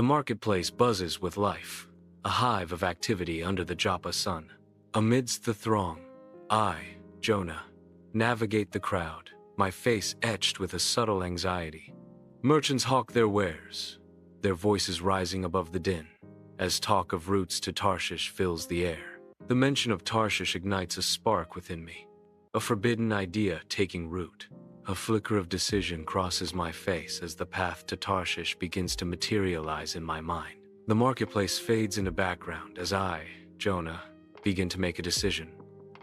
The marketplace buzzes with life, a hive of activity under the Joppa sun. Amidst the throng, I, Jonah, navigate the crowd, my face etched with a subtle anxiety. Merchants hawk their wares, their voices rising above the din, as talk of routes to Tarshish fills the air. The mention of Tarshish ignites a spark within me, a forbidden idea taking root. A flicker of decision crosses my face as the path to Tarshish begins to materialize in my mind. The marketplace fades into background as I, Jonah, begin to make a decision.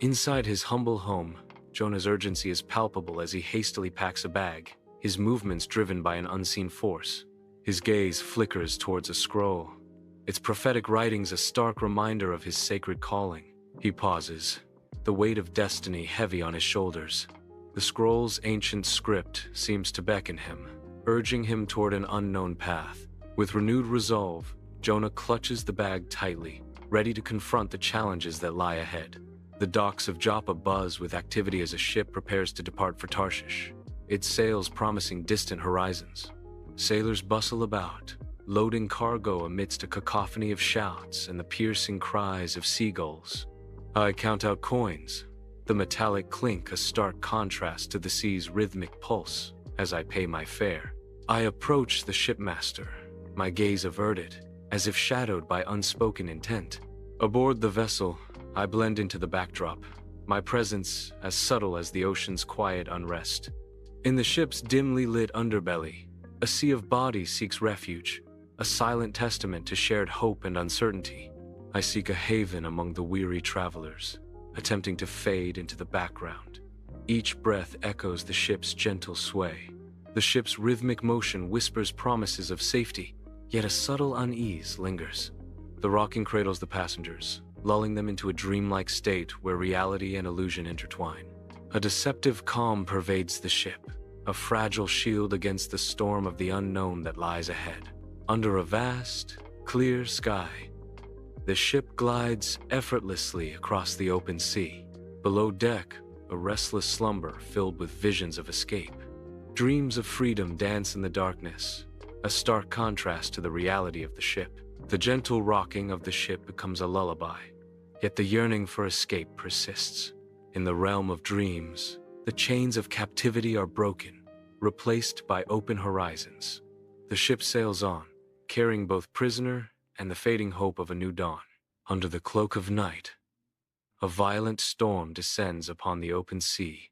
Inside his humble home, Jonah's urgency is palpable as he hastily packs a bag, his movements driven by an unseen force. His gaze flickers towards a scroll, its prophetic writings a stark reminder of his sacred calling. He pauses, the weight of destiny heavy on his shoulders. The scroll's ancient script seems to beckon him, urging him toward an unknown path. With renewed resolve, Jonah clutches the bag tightly, ready to confront the challenges that lie ahead. The docks of Joppa buzz with activity as a ship prepares to depart for Tarshish, its sails promising distant horizons. Sailors bustle about, loading cargo amidst a cacophony of shouts and the piercing cries of seagulls. I count out coins, the metallic clink a stark contrast to the sea's rhythmic pulse as I pay my fare. I approach the shipmaster, my gaze averted, as if shadowed by unspoken intent. Aboard the vessel, I blend into the backdrop, my presence as subtle as the ocean's quiet unrest. In the ship's dimly lit underbelly, a sea of bodies seeks refuge, a silent testament to shared hope and uncertainty. I seek a haven among the weary travelers, attempting to fade into the background. Each breath echoes the ship's gentle sway. The ship's rhythmic motion whispers promises of safety, yet a subtle unease lingers. The rocking cradles the passengers, lulling them into a dreamlike state where reality and illusion intertwine. A deceptive calm pervades the ship, a fragile shield against the storm of the unknown that lies ahead. Under a vast, clear sky, the ship glides effortlessly across the open sea. Below deck, a restless slumber filled with visions of escape. Dreams of freedom dance in the darkness, a stark contrast to the reality of the ship. The gentle rocking of the ship becomes a lullaby, yet the yearning for escape persists. In the realm of dreams, the chains of captivity are broken, replaced by open horizons. The ship sails on, carrying both prisoner and the fading hope of a new dawn. Under the cloak of night, a violent storm descends upon the open sea,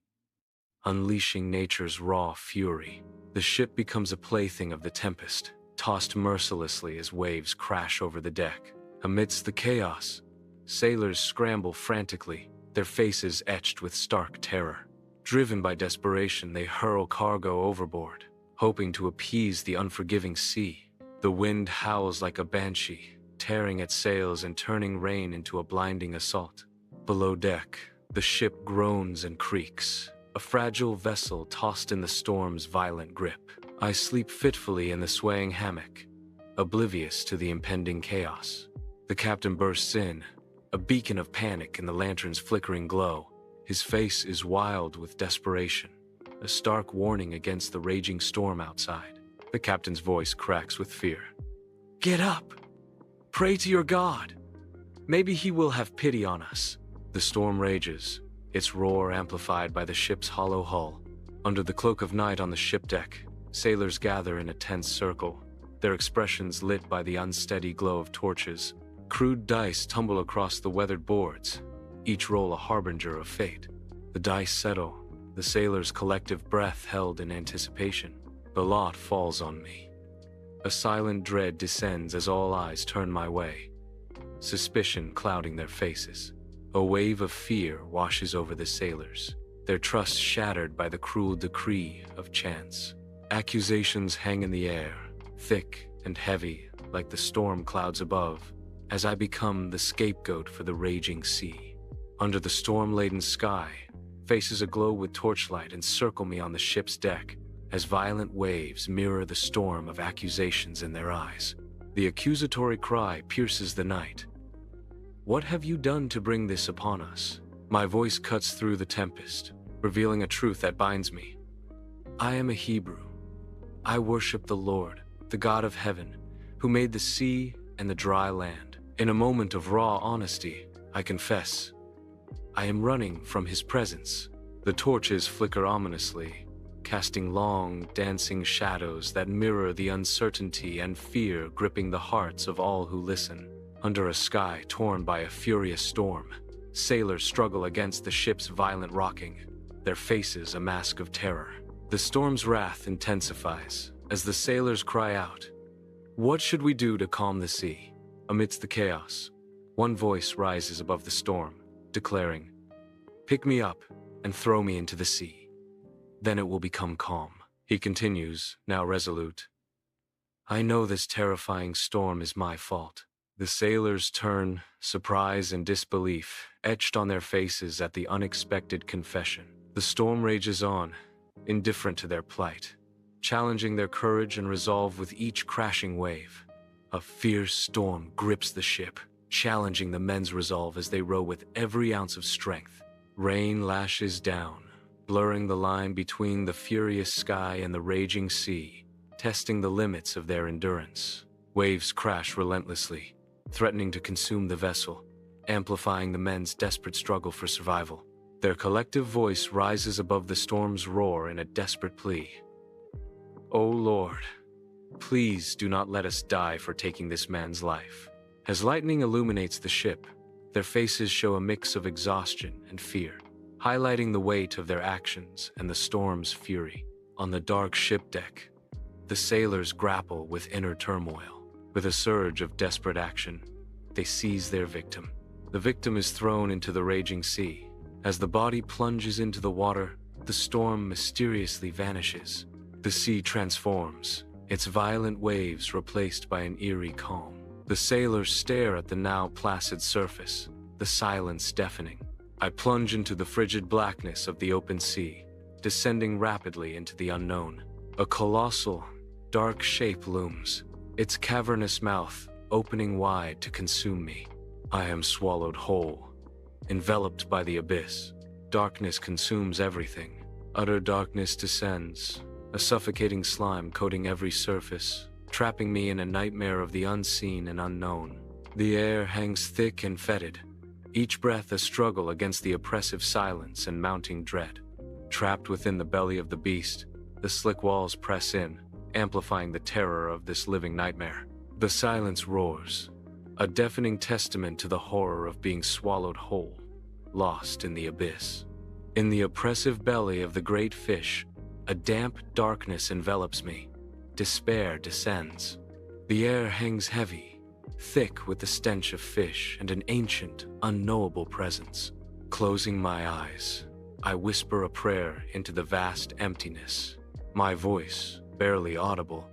unleashing nature's raw fury. The ship becomes a plaything of the tempest, tossed mercilessly as waves crash over the deck. Amidst the chaos, sailors scramble frantically, their faces etched with stark terror. Driven by desperation, they hurl cargo overboard, hoping to appease the unforgiving sea. The wind howls like a banshee, tearing at sails and turning rain into a blinding assault. Below deck, the ship groans and creaks, a fragile vessel tossed in the storm's violent grip. I sleep fitfully in the swaying hammock, oblivious to the impending chaos. The captain bursts in, a beacon of panic in the lantern's flickering glow. His face is wild with desperation, a stark warning against the raging storm outside. The captain's voice cracks with fear. "Get up! Pray to your God! Maybe he will have pity on us." The storm rages, its roar amplified by the ship's hollow hull. Under the cloak of night on the ship deck, sailors gather in a tense circle, their expressions lit by the unsteady glow of torches. Crude dice tumble across the weathered boards, each roll a harbinger of fate. The dice settle, the sailors' collective breath held in anticipation. The lot falls on me. A silent dread descends as all eyes turn my way, suspicion clouding their faces. A wave of fear washes over the sailors, their trust shattered by the cruel decree of chance. Accusations hang in the air, thick and heavy like the storm clouds above, as I become the scapegoat for the raging sea. Under the storm-laden sky, faces aglow with torchlight encircle me on the ship's deck, as violent waves mirror the storm of accusations in their eyes. The accusatory cry pierces the night. "What have you done to bring this upon us?" My voice cuts through the tempest, revealing a truth that binds me. I am a Hebrew. I worship the Lord, the God of heaven, who made the sea and the dry land. In a moment of raw honesty, I confess, I am running from his presence. The torches flicker ominously, casting long, dancing shadows that mirror the uncertainty and fear gripping the hearts of all who listen. Under a sky torn by a furious storm, sailors struggle against the ship's violent rocking, their faces a mask of terror. The storm's wrath intensifies as the sailors cry out, "What should we do to calm the sea?" Amidst the chaos, one voice rises above the storm, declaring, "Pick me up and throw me into the sea. Then it will become calm." He continues, now resolute, "I know this terrifying storm is my fault." The sailors turn, surprise and disbelief etched on their faces at the unexpected confession. The storm rages on, indifferent to their plight, challenging their courage and resolve with each crashing wave. A fierce storm grips the ship, challenging the men's resolve as they row with every ounce of strength. Rain lashes down, blurring the line between the furious sky and the raging sea, testing the limits of their endurance. Waves crash relentlessly, threatening to consume the vessel, amplifying the men's desperate struggle for survival. Their collective voice rises above the storm's roar in a desperate plea. "O Lord, please do not let us die for taking this man's life." As lightning illuminates the ship, their faces show a mix of exhaustion and fear, highlighting the weight of their actions and the storm's fury. On the dark ship deck, the sailors grapple with inner turmoil. With a surge of desperate action, they seize their victim. The victim is thrown into the raging sea. As the body plunges into the water, the storm mysteriously vanishes. The sea transforms, its violent waves replaced by an eerie calm. The sailors stare at the now placid surface, the silence deafening. I plunge into the frigid blackness of the open sea, descending rapidly into the unknown. A colossal, dark shape looms, its cavernous mouth opening wide to consume me. I am swallowed whole, enveloped by the abyss. Darkness consumes everything. Utter darkness descends, a suffocating slime coating every surface, trapping me in a nightmare of the unseen and unknown. The air hangs thick and fetid, each breath a struggle against the oppressive silence and mounting dread. Trapped within the belly of the beast, the slick walls press in, amplifying the terror of this living nightmare. The silence roars, a deafening testament to the horror of being swallowed whole, lost in the abyss. In the oppressive belly of the great fish, a damp darkness envelops me. Despair descends. The air hangs heavy, thick with the stench of fish and an ancient, unknowable presence. Closing my eyes, I whisper a prayer into the vast emptiness. My voice, barely audible,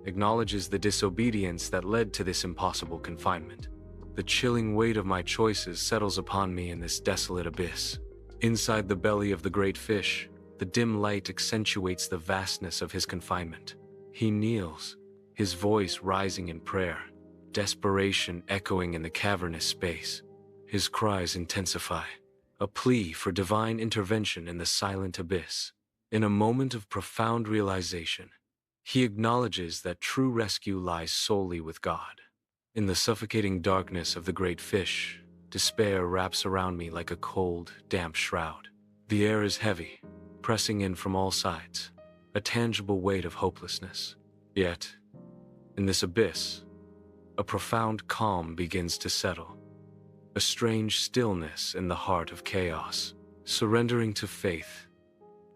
acknowledges the disobedience that led to this impossible confinement. The chilling weight of my choices settles upon me in this desolate abyss. Inside the belly of the great fish, the dim light accentuates the vastness of his confinement. He kneels, his voice rising in prayer, desperation echoing in the cavernous space. His cries intensify, a plea for divine intervention in the silent abyss. In a moment of profound realization, he acknowledges that true rescue lies solely with God. In the suffocating darkness of the great fish, despair wraps around me like a cold, damp shroud. The air is heavy, pressing in from all sides, a tangible weight of hopelessness. Yet, in this abyss, a profound calm begins to settle, a strange stillness in the heart of chaos. Surrendering to faith,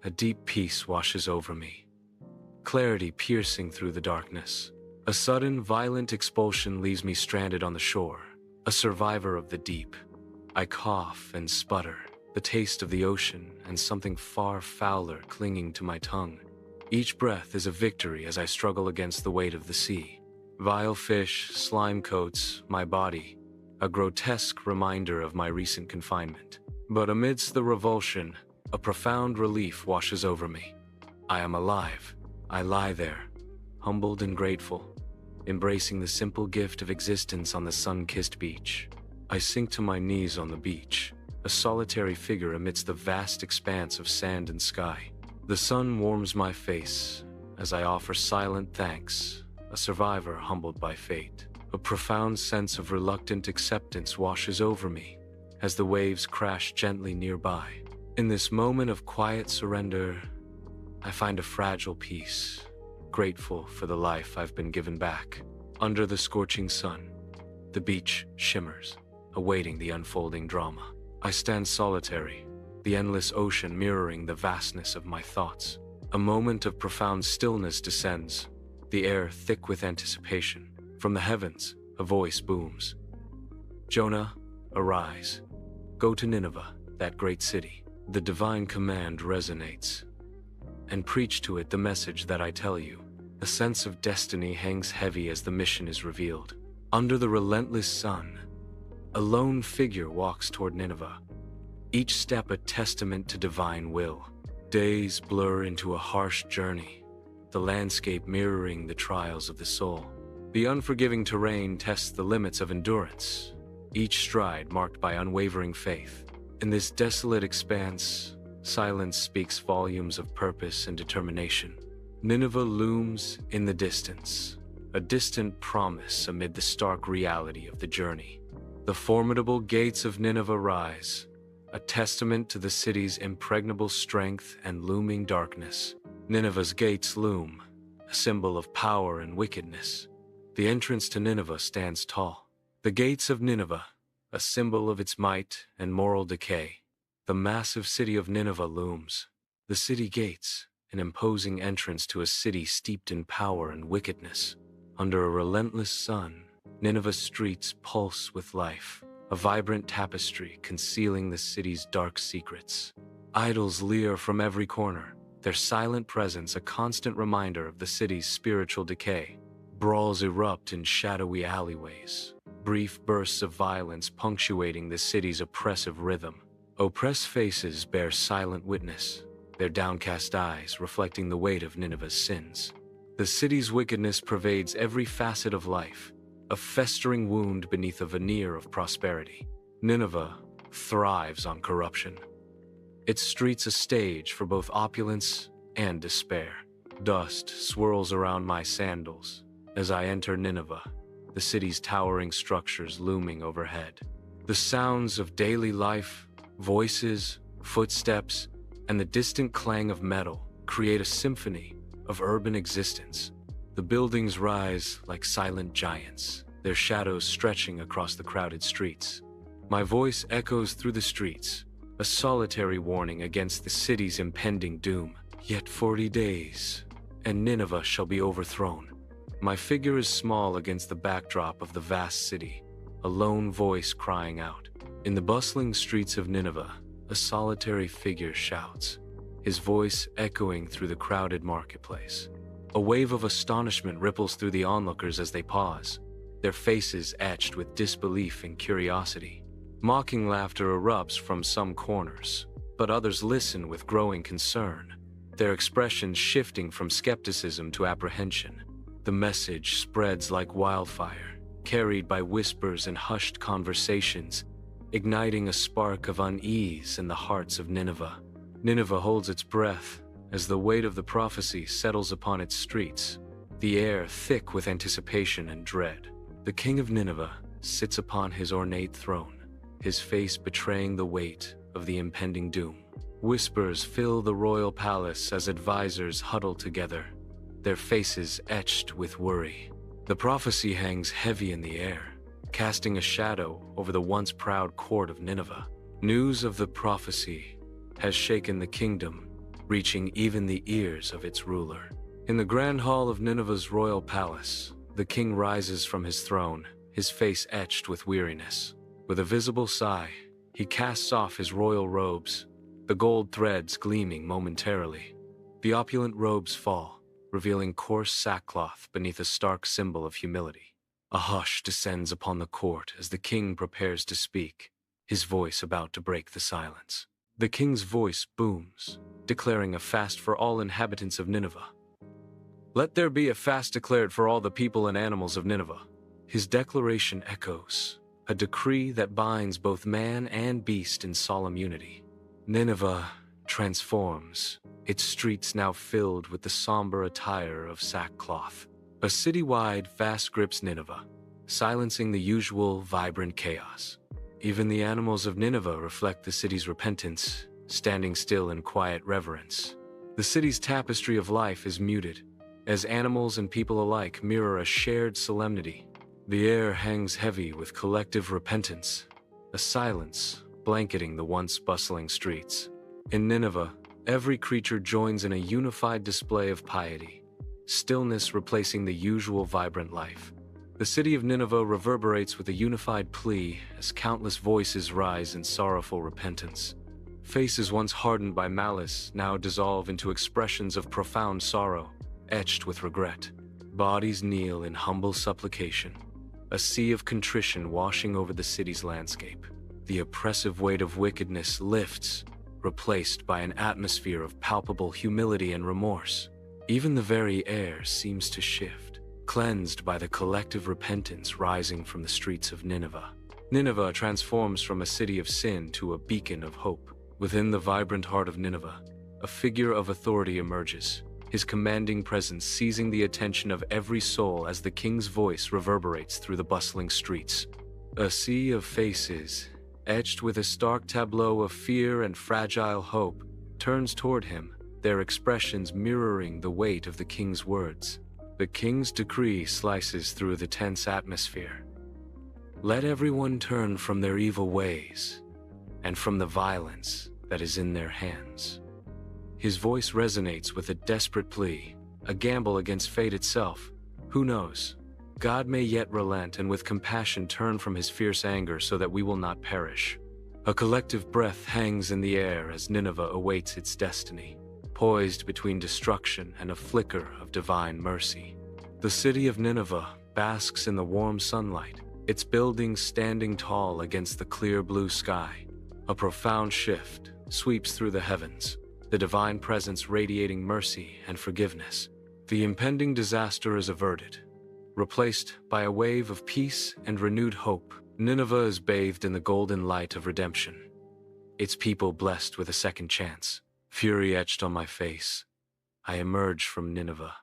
a deep peace washes over me, clarity piercing through the darkness. A sudden, violent expulsion leaves me stranded on the shore, a survivor of the deep. I cough and sputter, the taste of the ocean and something far fouler clinging to my tongue. Each breath is a victory as I struggle against the weight of the sea. Vile fish, slime coats my body, a grotesque reminder of my recent confinement. But amidst the revulsion, a profound relief washes over me. I am alive. I lie there, humbled and grateful, embracing the simple gift of existence on the sun-kissed beach. I sink to my knees on the beach, a solitary figure amidst the vast expanse of sand and sky. The sun warms my face as I offer silent thanks, a survivor humbled by fate. A profound sense of reluctant acceptance washes over me as the waves crash gently nearby. In this moment of quiet surrender, I find a fragile peace, grateful for the life I've been given back. Under the scorching sun, the beach shimmers, awaiting the unfolding drama. I stand solitary, the endless ocean mirroring the vastness of my thoughts. A moment of profound stillness descends, the air thick with anticipation. From the heavens, a voice booms. "Jonah, arise. Go to Nineveh, that great city." The divine command resonates, and preach to it the message that I tell you. A sense of destiny hangs heavy as the mission is revealed. Under the relentless sun, a lone figure walks toward Nineveh, each step a testament to divine will. Days blur into a harsh journey, the landscape mirroring the trials of the soul. The unforgiving terrain tests the limits of endurance, each stride marked by unwavering faith. In this desolate expanse, silence speaks volumes of purpose and determination. Nineveh looms in the distance, a distant promise amid the stark reality of the journey. The formidable gates of Nineveh rise, a testament to the city's impregnable strength and looming darkness. Nineveh's gates loom, a symbol of power and wickedness. The entrance to Nineveh stands tall. The gates of Nineveh, a symbol of its might and moral decay. The massive city of Nineveh looms. The city gates, an imposing entrance to a city steeped in power and wickedness. Under a relentless sun, Nineveh's streets pulse with life, a vibrant tapestry concealing the city's dark secrets. Idols leer from every corner, their silent presence a constant reminder of the city's spiritual decay. Brawls erupt in shadowy alleyways, brief bursts of violence punctuating the city's oppressive rhythm. Oppressed faces bear silent witness, their downcast eyes reflecting the weight of Nineveh's sins. The city's wickedness pervades every facet of life, a festering wound beneath a veneer of prosperity. Nineveh thrives on corruption, its streets a stage for both opulence and despair. Dust swirls around my sandals as I enter Nineveh, the city's towering structures looming overhead. The sounds of daily life, voices, footsteps, and the distant clang of metal create a symphony of urban existence. The buildings rise like silent giants, their shadows stretching across the crowded streets. My voice echoes through the streets, a solitary warning against the city's impending doom. Yet 40 days, and Nineveh shall be overthrown. My figure is small against the backdrop of the vast city, a lone voice crying out. In the bustling streets of Nineveh, a solitary figure shouts, his voice echoing through the crowded marketplace. A wave of astonishment ripples through the onlookers as they pause, their faces etched with disbelief and curiosity. Mocking laughter erupts from some corners, but others listen with growing concern, their expressions shifting from skepticism to apprehension. The message spreads like wildfire, carried by whispers and hushed conversations, igniting a spark of unease in the hearts of Nineveh. Nineveh holds its breath as the weight of the prophecy settles upon its streets, the air thick with anticipation and dread. The king of Nineveh sits upon his ornate throne, his face betraying the weight of the impending doom. Whispers fill the royal palace as advisors huddle together, their faces etched with worry. The prophecy hangs heavy in the air, casting a shadow over the once proud court of Nineveh. News of the prophecy has shaken the kingdom, reaching even the ears of its ruler. In the grand hall of Nineveh's royal palace, the king rises from his throne, his face etched with weariness. With a visible sigh, he casts off his royal robes, the gold threads gleaming momentarily. The opulent robes fall, revealing coarse sackcloth beneath a stark symbol of humility. A hush descends upon the court as the king prepares to speak, his voice about to break the silence. The king's voice booms, declaring a fast for all inhabitants of Nineveh. "Let there be a fast declared for all the people and animals of Nineveh." His declaration echoes, a decree that binds both man and beast in solemn unity. Nineveh transforms, its streets now filled with the somber attire of sackcloth. A city-wide fast grips Nineveh, silencing the usual vibrant chaos. Even the animals of Nineveh reflect the city's repentance, standing still in quiet reverence. The city's tapestry of life is muted, as animals and people alike mirror a shared solemnity. The air hangs heavy with collective repentance, a silence blanketing the once bustling streets. In Nineveh, every creature joins in a unified display of piety, stillness replacing the usual vibrant life. The city of Nineveh reverberates with a unified plea as countless voices rise in sorrowful repentance. Faces once hardened by malice now dissolve into expressions of profound sorrow, etched with regret. Bodies kneel in humble supplication, a sea of contrition washing over the city's landscape. The oppressive weight of wickedness lifts, replaced by an atmosphere of palpable humility and remorse. Even the very air seems to shift, cleansed by the collective repentance rising from the streets of Nineveh. Nineveh transforms from a city of sin to a beacon of hope. Within the vibrant heart of Nineveh, a figure of authority emerges, his commanding presence seizing the attention of every soul as the king's voice reverberates through the bustling streets. A sea of faces, etched with a stark tableau of fear and fragile hope, turns toward him, their expressions mirroring the weight of the king's words. The king's decree slices through the tense atmosphere. Let everyone turn from their evil ways, and from the violence that is in their hands. His voice resonates with a desperate plea, a gamble against fate itself. Who knows? God may yet relent and with compassion turn from his fierce anger so that we will not perish. A collective breath hangs in the air as Nineveh awaits its destiny, poised between destruction and a flicker of divine mercy. The city of Nineveh basks in the warm sunlight, its buildings standing tall against the clear blue sky. A profound shift sweeps through the heavens, the divine presence radiating mercy and forgiveness. The impending disaster is averted, replaced by a wave of peace and renewed hope. Nineveh is bathed in the golden light of redemption, its people blessed with a second chance. Fury etched on my face, I emerge from Nineveh,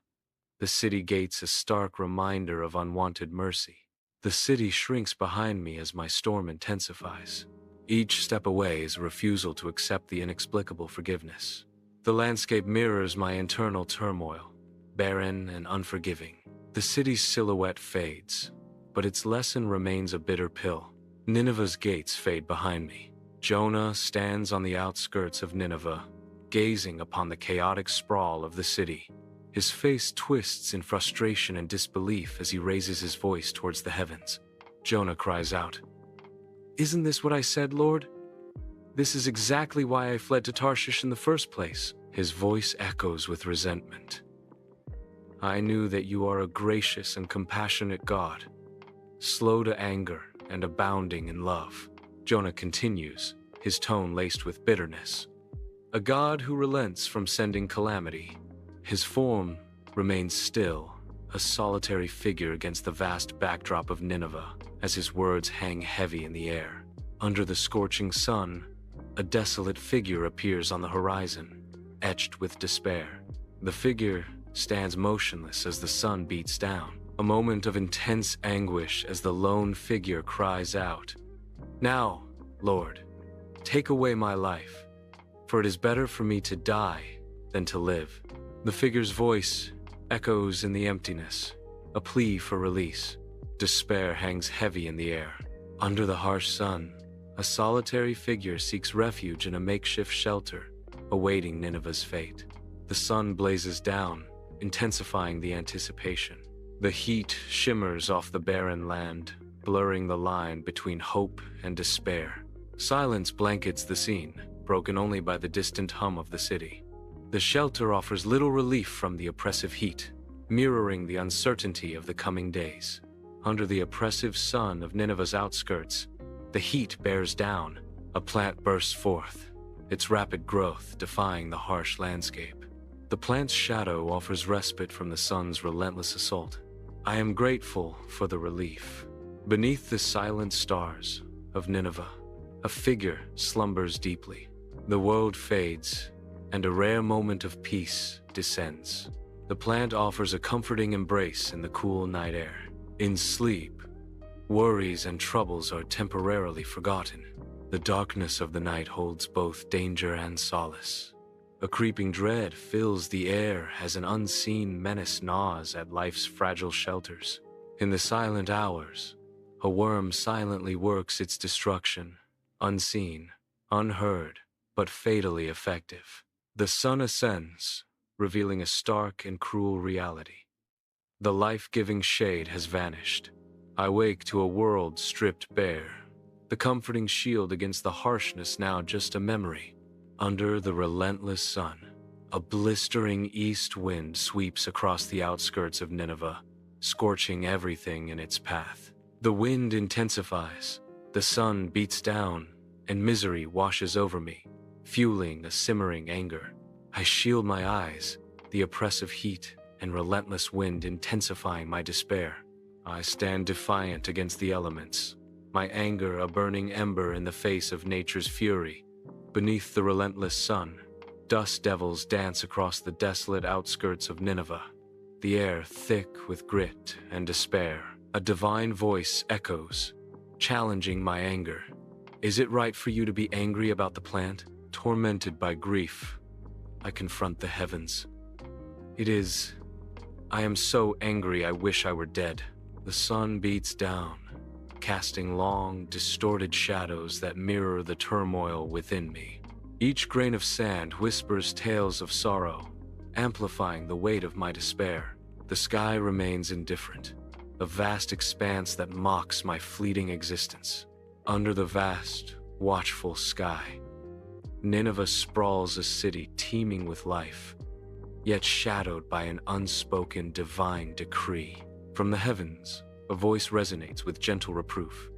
the city gates a stark reminder of unwanted mercy. The city shrinks behind me as my storm intensifies. Each step away is a refusal to accept the inexplicable forgiveness. The landscape mirrors my internal turmoil, barren and unforgiving. The city's silhouette fades, but its lesson remains a bitter pill. Nineveh's gates fade behind me. Jonah stands on the outskirts of Nineveh, gazing upon the chaotic sprawl of the city. His face twists in frustration and disbelief as he raises his voice towards the heavens. Jonah cries out, "Isn't this what I said, Lord? This is exactly why I fled to Tarshish in the first place." His voice echoes with resentment. "I knew that you are a gracious and compassionate God, slow to anger and abounding in love." Jonah continues, his tone laced with bitterness. "A God who relents from sending calamity." His form remains still, a solitary figure against the vast backdrop of Nineveh, as his words hang heavy in the air. Under the scorching sun, a desolate figure appears on the horizon, etched with despair. The figure stands motionless as the sun beats down, a moment of intense anguish as the lone figure cries out, "Now, Lord, take away my life, for it is better for me to die than to live." The figure's voice echoes in the emptiness, a plea for release. Despair hangs heavy in the air. Under the harsh sun, a solitary figure seeks refuge in a makeshift shelter, awaiting Nineveh's fate. The sun blazes down, intensifying the anticipation. The heat shimmers off the barren land, blurring the line between hope and despair. Silence blankets the scene, broken only by the distant hum of the city. The shelter offers little relief from the oppressive heat, mirroring the uncertainty of the coming days. Under the oppressive sun of Nineveh's outskirts, the heat bears down. A plant bursts forth, its rapid growth defying the harsh landscape. The plant's shadow offers respite from the sun's relentless assault. I am grateful for the relief. Beneath the silent stars of Nineveh, a figure slumbers deeply. The world fades, and a rare moment of peace descends. The plant offers a comforting embrace in the cool night air. In sleep, worries and troubles are temporarily forgotten. The darkness of the night holds both danger and solace. A creeping dread fills the air as an unseen menace gnaws at life's fragile shelters. In the silent hours, a worm silently works its destruction, unseen, unheard, but fatally effective. The sun ascends, revealing a stark and cruel reality. The life-giving shade has vanished. I wake to a world stripped bare, the comforting shield against the harshness now just a memory. Under the relentless sun, a blistering east wind sweeps across the outskirts of Nineveh, scorching everything in its path. The wind intensifies, the sun beats down, and misery washes over me, fueling a simmering anger. I shield my eyes, the oppressive heat and relentless wind intensifying my despair. I stand defiant against the elements, my anger a burning ember in the face of nature's fury. Beneath the relentless sun, dust devils dance across the desolate outskirts of Nineveh, the air thick with grit and despair. A divine voice echoes, challenging my anger. Is it right for you to be angry about the plant? Tormented by grief, I confront the heavens. It is. I am so angry I wish I were dead. The sun beats down, casting long, distorted shadows that mirror the turmoil within me. Each grain of sand whispers tales of sorrow, amplifying the weight of my despair. The sky remains indifferent, a vast expanse that mocks my fleeting existence. Under the vast, watchful sky, Nineveh sprawls, a city teeming with life, yet shadowed by an unspoken divine decree. From the heavens, a voice resonates with gentle reproof.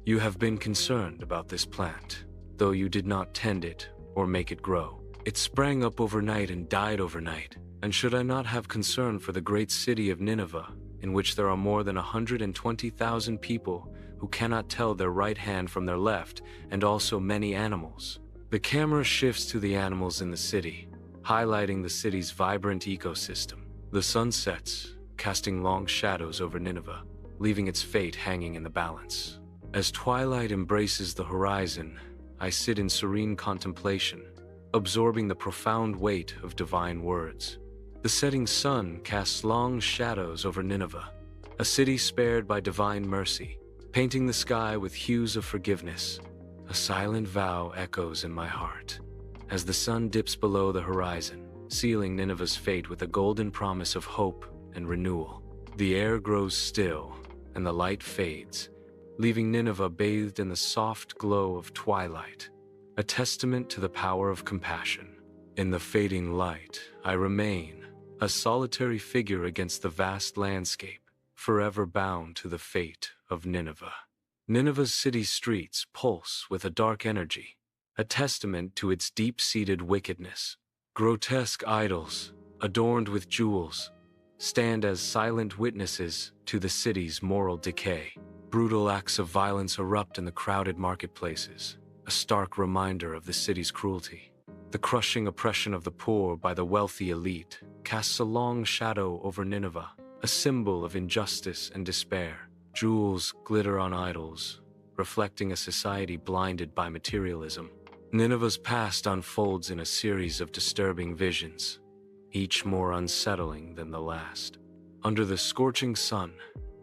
You have been concerned about this plant, though you did not tend it or make it grow. It sprang up overnight and died overnight. And should I not have concern for the great city of Nineveh, in which there are more than 120,000 people who cannot tell their right hand from their left, and also many animals? The camera shifts to the animals in the city, highlighting the city's vibrant ecosystem. The sun sets, casting long shadows over Nineveh, leaving its fate hanging in the balance. As twilight embraces the horizon, I sit in serene contemplation, absorbing the profound weight of divine words. The setting sun casts long shadows over Nineveh, a city spared by divine mercy, painting the sky with hues of forgiveness. A silent vow echoes in my heart as the sun dips below the horizon, sealing Nineveh's fate with a golden promise of hope and renewal. The air grows still, and the light fades, leaving Nineveh bathed in the soft glow of twilight, a testament to the power of compassion. In the fading light, I remain, a solitary figure against the vast landscape, forever bound to the fate of Nineveh. Nineveh's city streets pulse with a dark energy, a testament to its deep-seated wickedness. Grotesque idols, adorned with jewels, stand as silent witnesses to the city's moral decay. Brutal acts of violence erupt in the crowded marketplaces, a stark reminder of the city's cruelty. The crushing oppression of the poor by the wealthy elite casts a long shadow over Nineveh, a symbol of injustice and despair. Jewels glitter on idols, reflecting a society blinded by materialism. Nineveh's past unfolds in a series of disturbing visions, each more unsettling than the last. Under the scorching sun,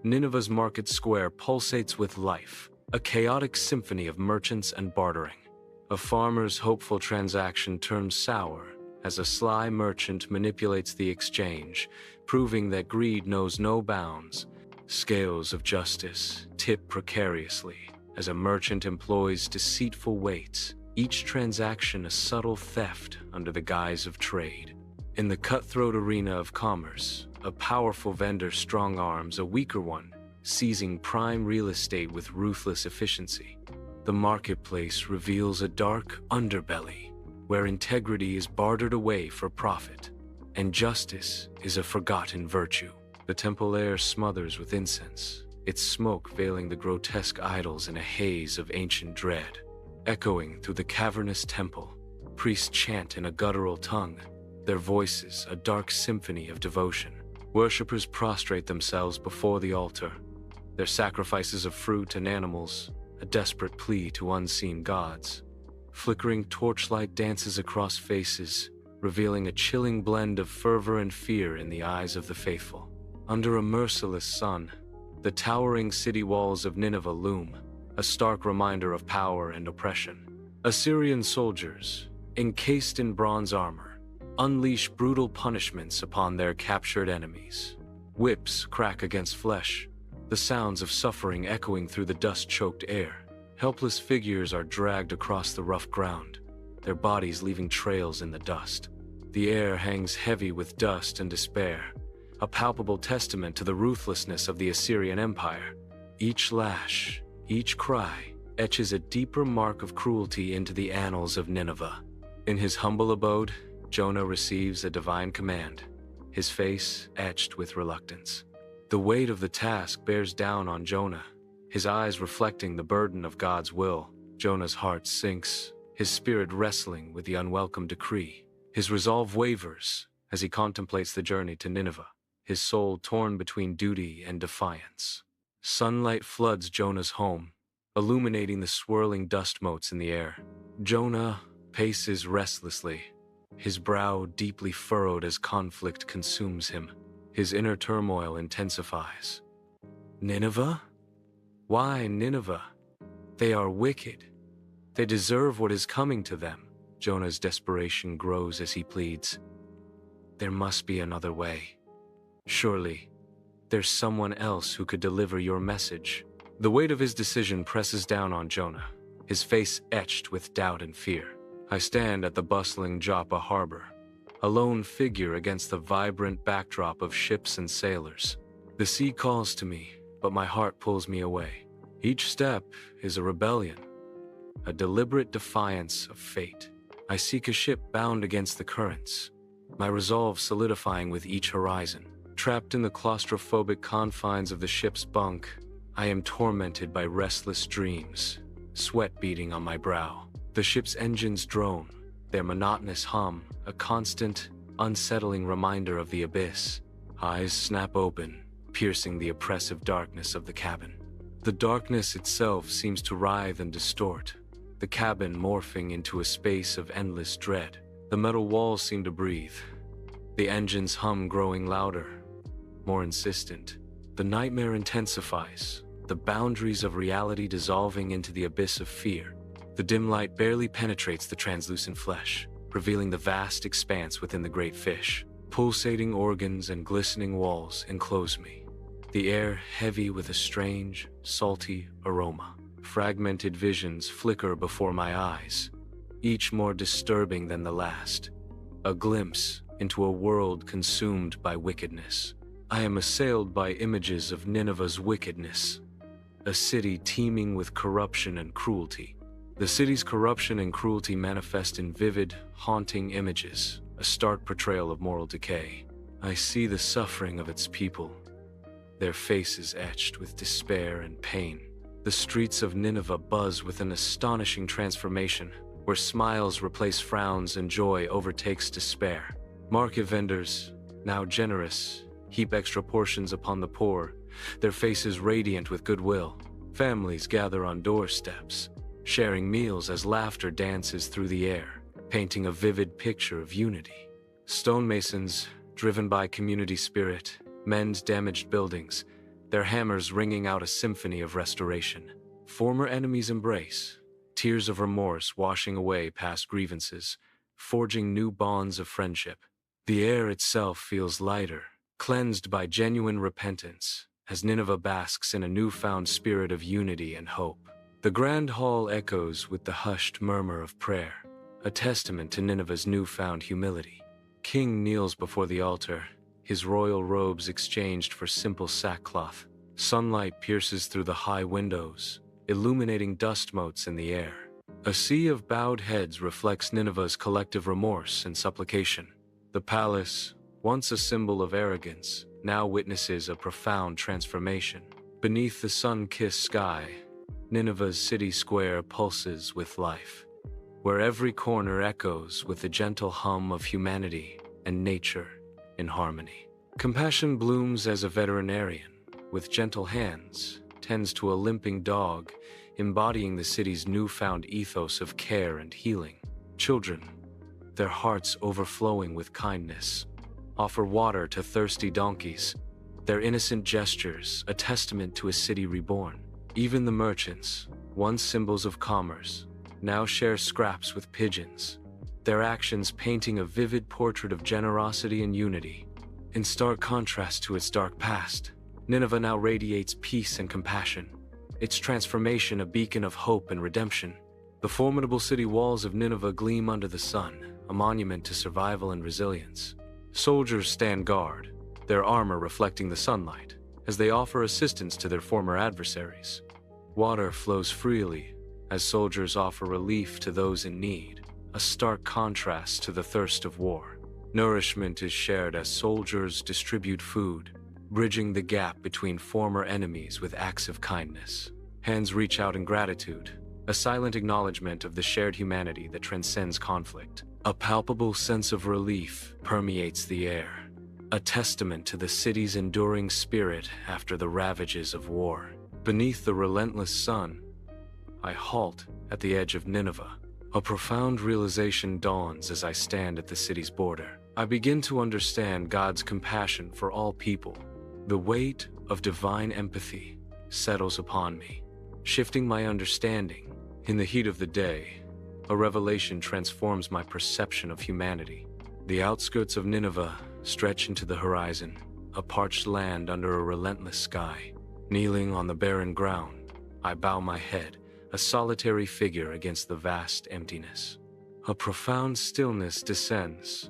Nineveh's market square pulsates with life, a chaotic symphony of merchants and bartering. A farmer's hopeful transaction turns sour as a sly merchant manipulates the exchange, proving that greed knows no bounds. Scales of justice tip precariously as a merchant employs deceitful weights, each transaction a subtle theft under the guise of trade. In the cutthroat arena of commerce, a powerful vendor strong-arms a weaker one, seizing prime real estate with ruthless efficiency. The marketplace reveals a dark underbelly, where integrity is bartered away for profit, and justice is a forgotten virtue. The temple air smothers with incense, its smoke veiling the grotesque idols in a haze of ancient dread. Echoing through the cavernous temple, priests chant in a guttural tongue, their voices a dark symphony of devotion. Worshippers prostrate themselves before the altar, their sacrifices of fruit and animals a desperate plea to unseen gods. Flickering torchlight dances across faces, revealing a chilling blend of fervor and fear in the eyes of the faithful. Under a merciless sun, the towering city walls of Nineveh loom, a stark reminder of power and oppression. Assyrian soldiers, encased in bronze armor, unleash brutal punishments upon their captured enemies. Whips crack against flesh, the sounds of suffering echoing through the dust-choked air. Helpless figures are dragged across the rough ground, their bodies leaving trails in the dust. The air hangs heavy with dust and despair, a palpable testament to the ruthlessness of the Assyrian Empire. Each lash, each cry, etches a deeper mark of cruelty into the annals of Nineveh. In his humble abode, Jonah receives a divine command, his face etched with reluctance. The weight of the task bears down on Jonah, his eyes reflecting the burden of God's will. Jonah's heart sinks, his spirit wrestling with the unwelcome decree. His resolve wavers as he contemplates the journey to Nineveh, his soul torn between duty and defiance. Sunlight floods Jonah's home, illuminating the swirling dust motes in the air. Jonah paces restlessly, his brow deeply furrowed as conflict consumes him. His inner turmoil intensifies. Nineveh? Why Nineveh? They are wicked. They deserve what is coming to them. Jonah's desperation grows as he pleads. There must be another way. Surely, there's someone else who could deliver your message. The weight of his decision presses down on Jonah, his face etched with doubt and fear. I stand at the bustling Joppa harbor, a lone figure against the vibrant backdrop of ships and sailors. The sea calls to me, but my heart pulls me away. Each step is a rebellion, a deliberate defiance of fate. I seek a ship bound against the currents, my resolve solidifying with each horizon. Trapped in the claustrophobic confines of the ship's bunk, I am tormented by restless dreams, sweat beading on my brow. The ship's engines drone, their monotonous hum, a constant, unsettling reminder of the abyss. Eyes snap open, piercing the oppressive darkness of the cabin. The darkness itself seems to writhe and distort, the cabin morphing into a space of endless dread. The metal walls seem to breathe, the engine's hum growing louder, more insistent. The nightmare intensifies, the boundaries of reality dissolving into the abyss of fear. The dim light barely penetrates the translucent flesh, revealing the vast expanse within the great fish. Pulsating organs and glistening walls enclose me, the air heavy with a strange, salty aroma. Fragmented visions flicker before my eyes, each more disturbing than the last. A glimpse into a world consumed by wickedness. I am assailed by images of Nineveh's wickedness, a city teeming with corruption and cruelty. The city's corruption and cruelty manifest in vivid, haunting images, a stark portrayal of moral decay. I see the suffering of its people, their faces etched with despair and pain. The streets of Nineveh buzz with an astonishing transformation, where smiles replace frowns and joy overtakes despair. Market vendors, now generous, heap extra portions upon the poor, their faces radiant with goodwill. Families gather on doorsteps, sharing meals as laughter dances through the air, painting a vivid picture of unity. Stonemasons, driven by community spirit, mend damaged buildings, their hammers ringing out a symphony of restoration. Former enemies embrace, tears of remorse washing away past grievances, forging new bonds of friendship. The air itself feels lighter, cleansed by genuine repentance, as Nineveh basks in a newfound spirit of unity and hope. The grand hall echoes with the hushed murmur of prayer, a testament to Nineveh's newfound humility. King kneels before the altar, his royal robes exchanged for simple sackcloth. Sunlight pierces through the high windows, illuminating dust motes in the air. A sea of bowed heads reflects Nineveh's collective remorse and supplication. The palace, once a symbol of arrogance, now witnesses a profound transformation. Beneath the sun-kissed sky, Nineveh's city square pulses with life, where every corner echoes with the gentle hum of humanity and nature in harmony. Compassion blooms as a veterinarian, with gentle hands, tends to a limping dog, embodying the city's newfound ethos of care and healing. Children, their hearts overflowing with kindness, offer water to thirsty donkeys, their innocent gestures a testament to a city reborn. Even the merchants, once symbols of commerce, now share scraps with pigeons, their actions painting a vivid portrait of generosity and unity. In stark contrast to its dark past, Nineveh now radiates peace and compassion, its transformation a beacon of hope and redemption. The formidable city walls of Nineveh gleam under the sun, a monument to survival and resilience. Soldiers stand guard, their armor reflecting the sunlight, as they offer assistance to their former adversaries. Water flows freely, as soldiers offer relief to those in need, a stark contrast to the thirst of war. Nourishment is shared as soldiers distribute food, bridging the gap between former enemies with acts of kindness. Hands reach out in gratitude, a silent acknowledgement of the shared humanity that transcends conflict. A palpable sense of relief permeates the air, a testament to the city's enduring spirit after the ravages of war. Beneath the relentless sun, I halt at the edge of Nineveh. A profound realization dawns as I stand at the city's border. I begin to understand God's compassion for all people. The weight of divine empathy settles upon me, shifting my understanding. In the heat of the day, a revelation transforms my perception of humanity. The outskirts of Nineveh stretch into the horizon, a parched land under a relentless sky. Kneeling on the barren ground, I bow my head, a solitary figure against the vast emptiness. A profound stillness descends,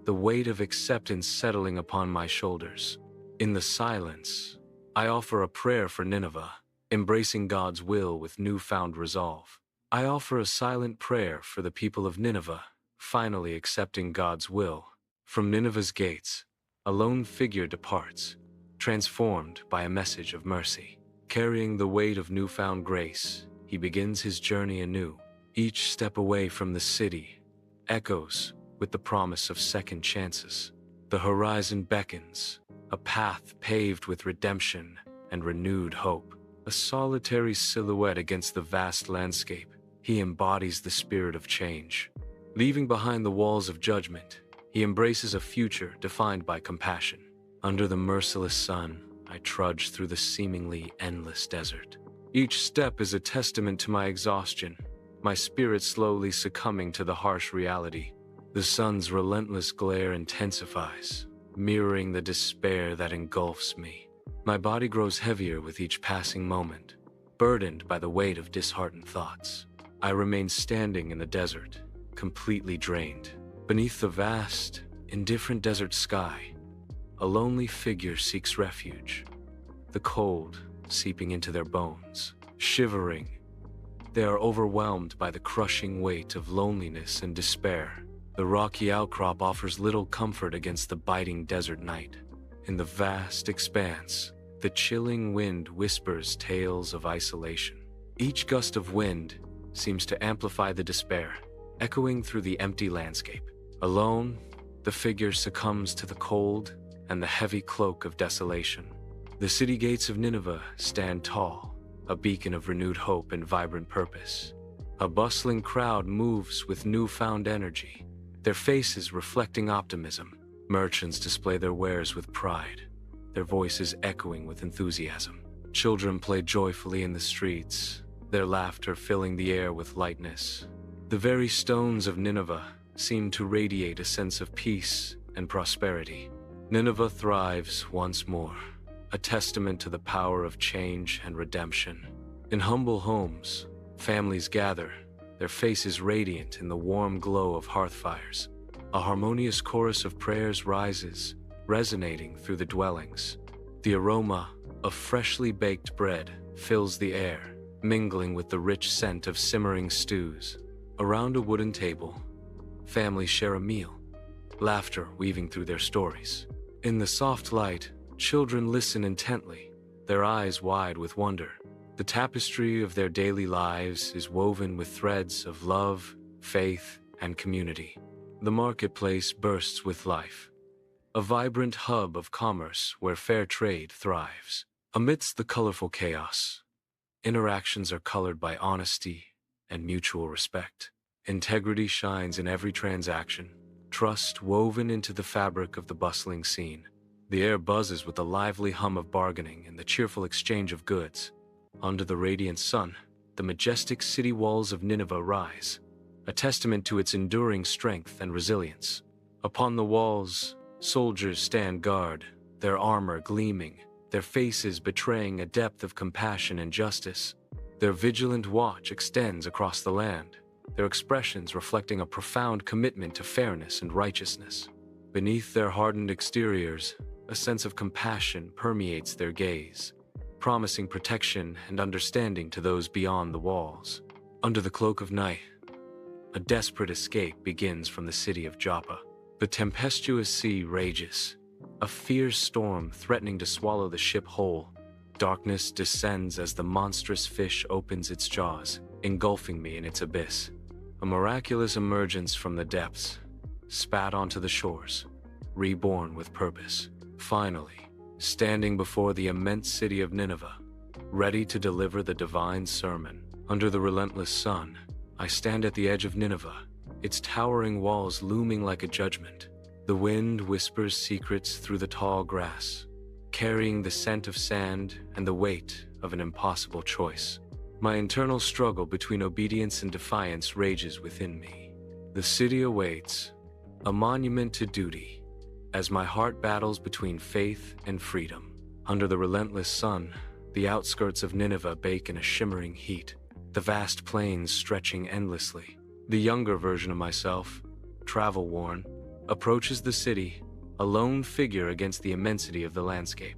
the weight of acceptance settling upon my shoulders. In the silence, I offer a prayer for Nineveh, embracing God's will with newfound resolve. I offer a silent prayer for the people of Nineveh, finally accepting God's will. From Nineveh's gates, a lone figure departs, transformed by a message of mercy. Carrying the weight of newfound grace, he begins his journey anew. Each step away from the city echoes with the promise of second chances. The horizon beckons, a path paved with redemption and renewed hope. A solitary silhouette against the vast landscape, he embodies the spirit of change. Leaving behind the walls of judgment, he embraces a future defined by compassion. Under the merciless sun, I trudge through the seemingly endless desert. Each step is a testament to my exhaustion, my spirit slowly succumbing to the harsh reality. The sun's relentless glare intensifies, mirroring the despair that engulfs me. My body grows heavier with each passing moment, burdened by the weight of disheartened thoughts. I remain standing in the desert, completely drained. Beneath the vast, indifferent desert sky, a lonely figure seeks refuge, the cold seeping into their bones. Shivering, they are overwhelmed by the crushing weight of loneliness and despair. The rocky outcrop offers little comfort against the biting desert night. In the vast expanse, the chilling wind whispers tales of isolation. Each gust of wind seems to amplify the despair, echoing through the empty landscape. Alone, the figure succumbs to the cold and the heavy cloak of desolation. The city gates of Nineveh stand tall, a beacon of renewed hope and vibrant purpose. A bustling crowd moves with newfound energy, their faces reflecting optimism. Merchants display their wares with pride, their voices echoing with enthusiasm. Children play joyfully in the streets, their laughter filling the air with lightness. The very stones of Nineveh seem to radiate a sense of peace and prosperity. Nineveh thrives once more, a testament to the power of change and redemption. In humble homes, families gather, their faces radiant in the warm glow of hearth fires. A harmonious chorus of prayers rises, resonating through the dwellings. The aroma of freshly baked bread fills the air, mingling with the rich scent of simmering stews. Around a wooden table, families share a meal, laughter weaving through their stories. In the soft light, children listen intently, their eyes wide with wonder. The tapestry of their daily lives is woven with threads of love, faith, and community. The marketplace bursts with life, a vibrant hub of commerce where fair trade thrives. Amidst the colorful chaos, interactions are colored by honesty and mutual respect. Integrity shines in every transaction, trust woven into the fabric of the bustling scene. The air buzzes with the lively hum of bargaining and the cheerful exchange of goods. Under the radiant sun, the majestic city walls of Nineveh rise, a testament to its enduring strength and resilience. Upon the walls, soldiers stand guard, their armor gleaming, their faces betraying a depth of compassion and justice. Their vigilant watch extends across the land, their expressions reflecting a profound commitment to fairness and righteousness. Beneath their hardened exteriors, a sense of compassion permeates their gaze, promising protection and understanding to those beyond the walls. Under the cloak of night, a desperate escape begins from the city of Joppa. The tempestuous sea rages, a fierce storm threatening to swallow the ship whole. Darkness descends as the monstrous fish opens its jaws, engulfing me in its abyss. A miraculous emergence from the depths, spat onto the shores, reborn with purpose. Finally, standing before the immense city of Nineveh, ready to deliver the divine sermon. Under the relentless sun, I stand at the edge of Nineveh, its towering walls looming like a judgment. The wind whispers secrets through the tall grass, carrying the scent of sand and the weight of an impossible choice. My internal struggle between obedience and defiance rages within me. The city awaits, a monument to duty, as my heart battles between faith and freedom. Under the relentless sun, the outskirts of Nineveh bake in a shimmering heat, the vast plains stretching endlessly. The younger version of myself, travel-worn, approaches the city, a lone figure against the immensity of the landscape.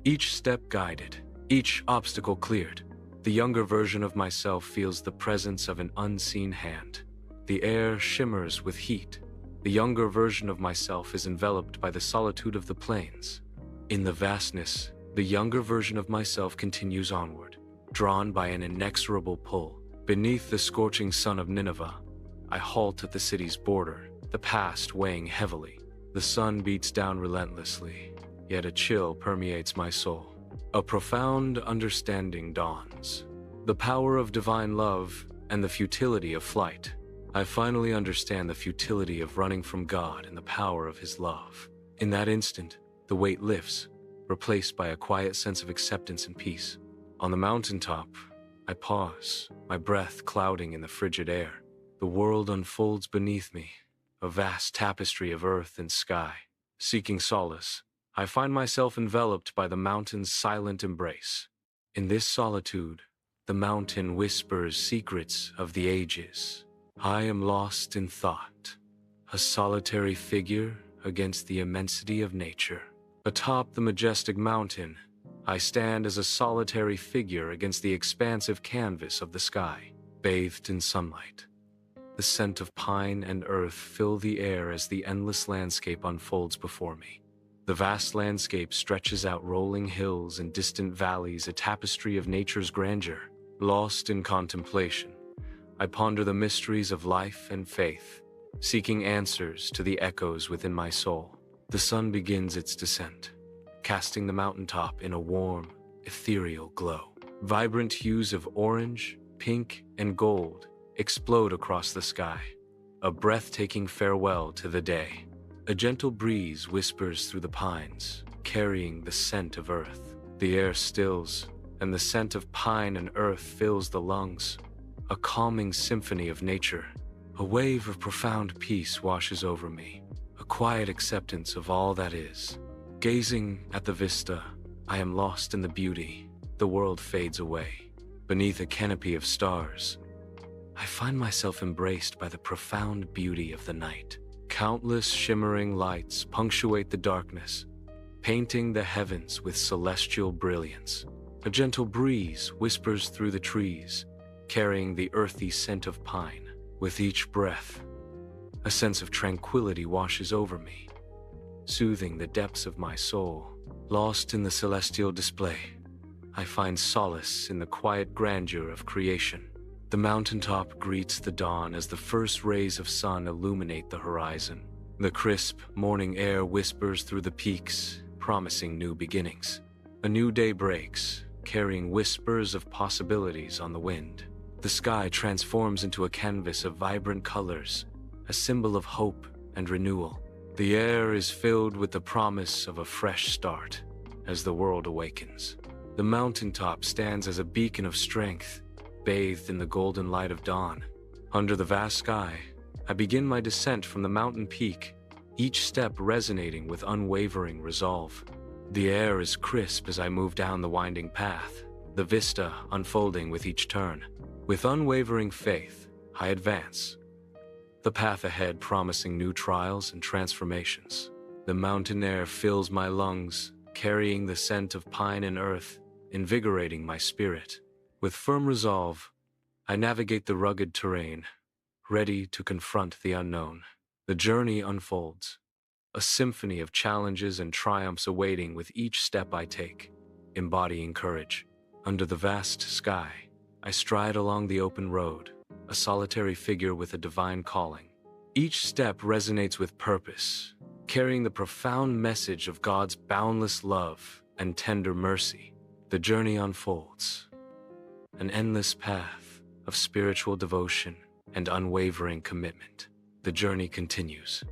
Each step guided, each obstacle cleared. The younger version of myself feels the presence of an unseen hand. The air shimmers with heat. The younger version of myself is enveloped by the solitude of the plains. In the vastness, the younger version of myself continues onward, drawn by an inexorable pull. Beneath the scorching sun of Nineveh, I halt at the city's border, the past weighing heavily. The sun beats down relentlessly, yet a chill permeates my soul. A profound understanding dawns. The power of divine love and the futility of flight. I finally understand the futility of running from God and the power of His love. In that instant, the weight lifts, replaced by a quiet sense of acceptance and peace. On the mountaintop, I pause, my breath clouding in the frigid air. The world unfolds beneath me, a vast tapestry of earth and sky. Seeking solace, I find myself enveloped by the mountain's silent embrace. In this solitude, the mountain whispers secrets of the ages. I am lost in thought, a solitary figure against the immensity of nature. Atop the majestic mountain, I stand as a solitary figure against the expansive canvas of the sky, bathed in sunlight. The scent of pine and earth fill the air as the endless landscape unfolds before me. The vast landscape stretches out rolling hills and distant valleys, a tapestry of nature's grandeur. Lost in contemplation, I ponder the mysteries of life and faith, seeking answers to the echoes within my soul. The sun begins its descent, casting the mountaintop in a warm, ethereal glow. Vibrant hues of orange, pink, and gold explode across the sky, a breathtaking farewell to the day. A gentle breeze whispers through the pines, carrying the scent of earth. The air stills, and the scent of pine and earth fills the lungs, a calming symphony of nature. A wave of profound peace washes over me, a quiet acceptance of all that is. Gazing at the vista, I am lost in the beauty. The world fades away. Beneath a canopy of stars, I find myself embraced by the profound beauty of the night. Countless shimmering lights punctuate the darkness, painting the heavens with celestial brilliance. A gentle breeze whispers through the trees, carrying the earthy scent of pine. With each breath, a sense of tranquility washes over me, soothing the depths of my soul. Lost in the celestial display, I find solace in the quiet grandeur of creation. The mountaintop greets the dawn as the first rays of sun illuminate the horizon. The crisp, morning air whispers through the peaks, promising new beginnings. A new day breaks, carrying whispers of possibilities on the wind. The sky transforms into a canvas of vibrant colors, a symbol of hope and renewal. The air is filled with the promise of a fresh start as the world awakens. The mountaintop stands as a beacon of strength, bathed in the golden light of dawn. Under the vast sky, I begin my descent from the mountain peak, each step resonating with unwavering resolve. The air is crisp as I move down the winding path, the vista unfolding with each turn. With unwavering faith, I advance, the path ahead promising new trials and transformations. The mountain air fills my lungs, carrying the scent of pine and earth, invigorating my spirit. With firm resolve, I navigate the rugged terrain, ready to confront the unknown. The journey unfolds, a symphony of challenges and triumphs awaiting with each step I take, embodying courage. Under the vast sky, I stride along the open road, a solitary figure with a divine calling. Each step resonates with purpose, carrying the profound message of God's boundless love and tender mercy. The journey unfolds, an endless path of spiritual devotion and unwavering commitment. The journey continues,